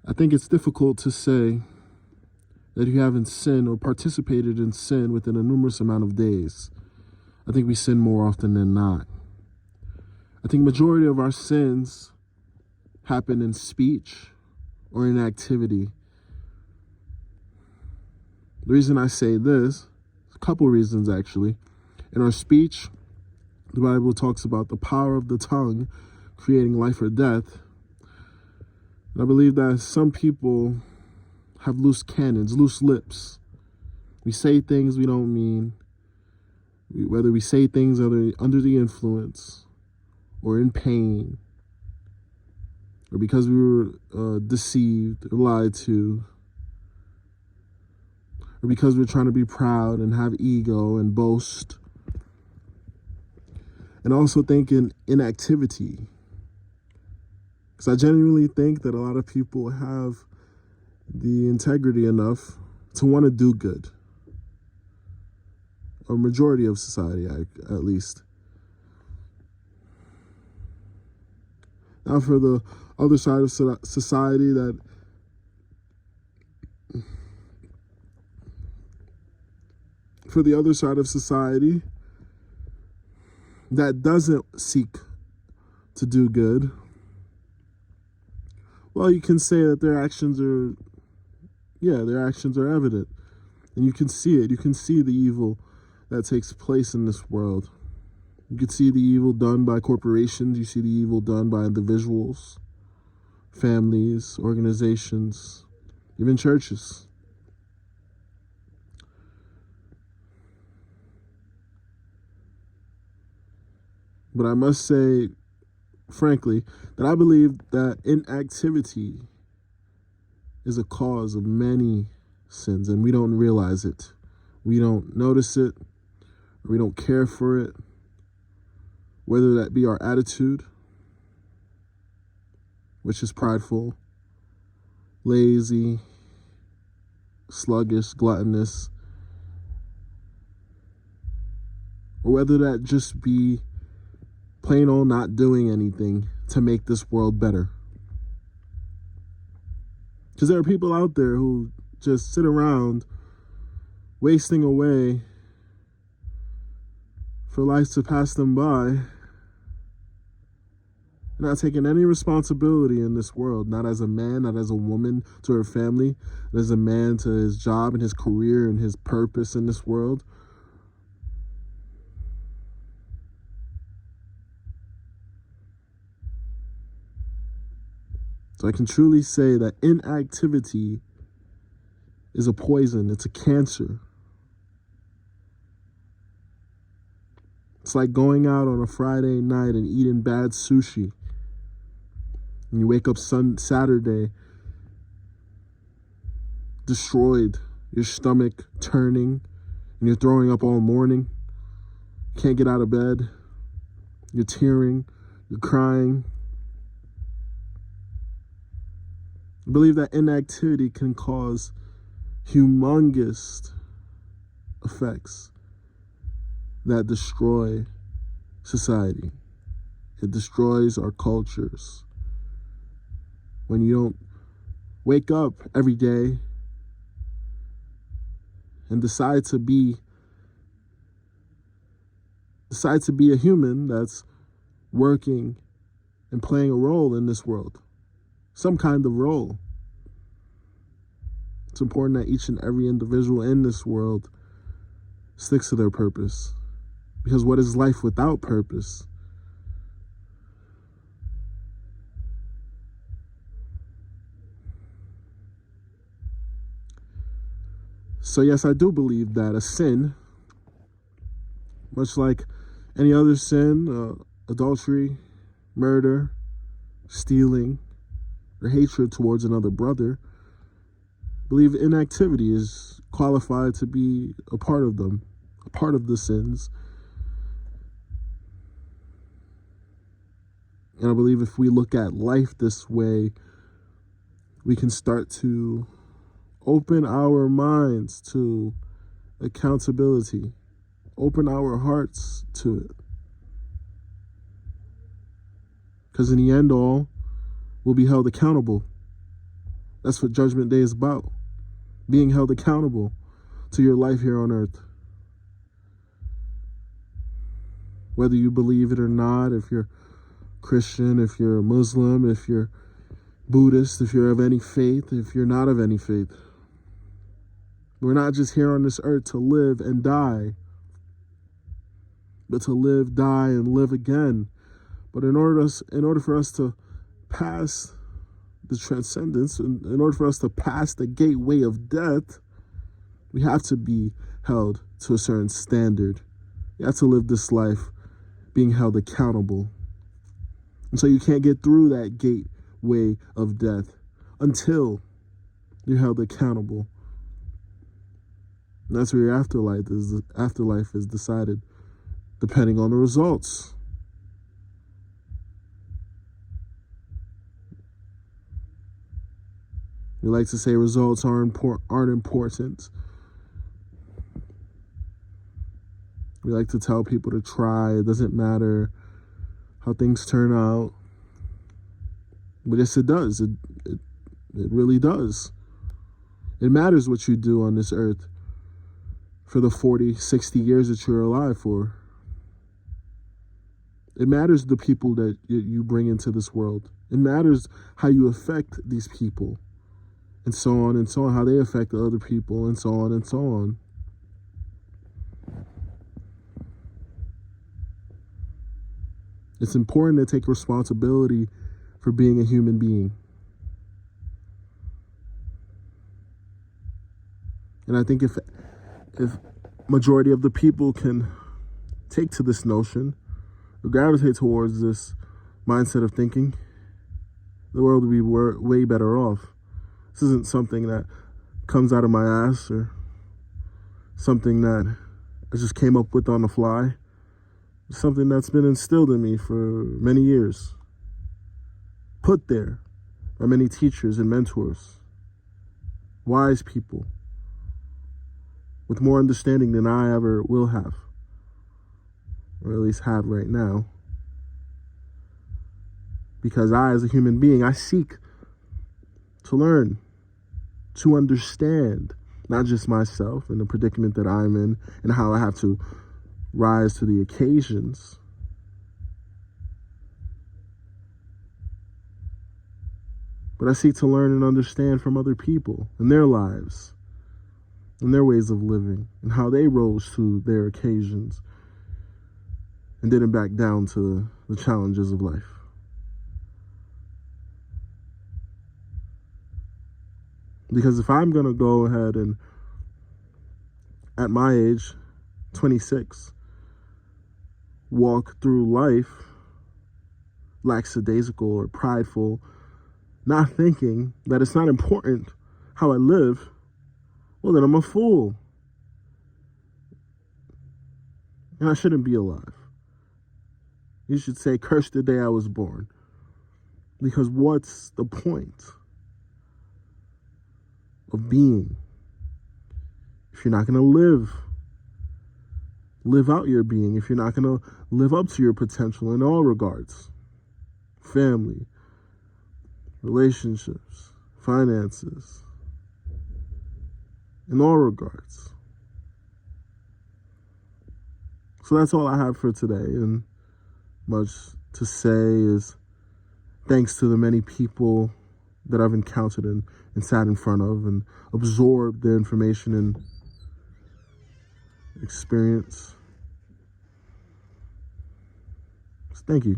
I think it's difficult to say that you haven't sinned or participated in sin within a numerous amount of days. I think we sin more often than not. I think majority of our sins happen in speech or in activity. The reason I say this, a couple reasons actually. In our speech, the Bible talks about the power of the tongue creating life or death. And I believe that some people have loose cannons, loose lips. We say things we don't mean, whether we say things under the influence or in pain, or because we were deceived or lied to, or because we're trying to be proud and have ego and boast. And also think in inactivity. Because I genuinely think that a lot of people have the integrity enough to want to do good. A majority of society, at least. Now for the other side of society that doesn't seek to do good, well, you can say that their actions are evident. And you can see it. You can see the evil that takes place in this world. You can see the evil done by corporations. You see the evil done by individuals, families, organizations, even churches. But I must say, frankly, that I believe that inactivity is a cause of many sins, and we don't realize it. We don't notice it, or we don't care for it, whether that be our attitude, which is prideful, lazy, sluggish, gluttonous, or whether that just be plain old not doing anything to make this world better. Because there are people out there who just sit around wasting away for life to pass them by, not taking any responsibility in this world, not as a man, not as a woman to her family, not as a man to his job and his career and his purpose in this world. So I can truly say that inactivity is a poison. It's a cancer. It's like going out on a Friday night and eating bad sushi. And you wake up Saturday destroyed, your stomach turning, and you're throwing up all morning. Can't get out of bed. You're tearing, you're crying. I believe that inactivity can cause humongous effects that destroy society. It destroys our cultures. When you don't wake up every day and decide to be a human that's working and playing a role in this world, some kind of role. It's important that each and every individual in this world sticks to their purpose. Because what is life without purpose? So yes, I do believe that a sin, much like any other sin, adultery, murder, stealing, or hatred towards another brother, I believe inactivity is qualified to be a part of them, a part of the sins. And I believe if we look at life this way, we can start to open our minds to accountability, open our hearts to it. Because in the end all, we'll be held accountable. That's what Judgment Day is about. Being held accountable to your life here on earth. Whether you believe it or not, if you're Christian, if you're a Muslim, if you're Buddhist, if you're of any faith, if you're not of any faith. We're not just here on this earth to live and die, but to live, die, and live again. But in order for us to pass the transcendence, in order for us to pass the gateway of death, we have to be held to a certain standard. You have to live this life being held accountable. And so you can't get through that gateway of death until you're held accountable. And that's where your afterlife is decided, depending on the results. We like to say results aren't important. We like to tell people to try. It doesn't matter how things turn out. But yes, it does. It really does. It matters what you do on this earth for the 40, 60 years that you're alive for. It matters the people that you bring into this world. It matters how you affect these people. And so on, how they affect other people, and so on and so on. It's important to take responsibility for being a human being. And I think if majority of the people can take to this notion, or gravitate towards this mindset of thinking, the world would be way better off. This isn't something that comes out of my ass or something that I just came up with on the fly. It's something that's been instilled in me for many years. Put there by many teachers and mentors, wise people with more understanding than I ever will have, or at least have right now. Because I, as a human being, I seek to learn, to understand, not just myself and the predicament that I'm in and how I have to rise to the occasions, but I seek to learn and understand from other people and their lives and their ways of living and how they rose to their occasions and didn't back down to the challenges of life. Because if I'm going to go ahead and, at my age, 26, walk through life lackadaisical or prideful, not thinking that it's not important how I live, well, then I'm a fool. And I shouldn't be alive. You should say, curse the day I was born. Because what's the point of being if you're not going to live out your being, if you're not going to live up to your potential in all regards? Family, relationships, finances, in all regards. So that's all I have for today, and much to say is thanks to the many people that I've encountered and sat in front of and absorbed the information and experience. So thank you.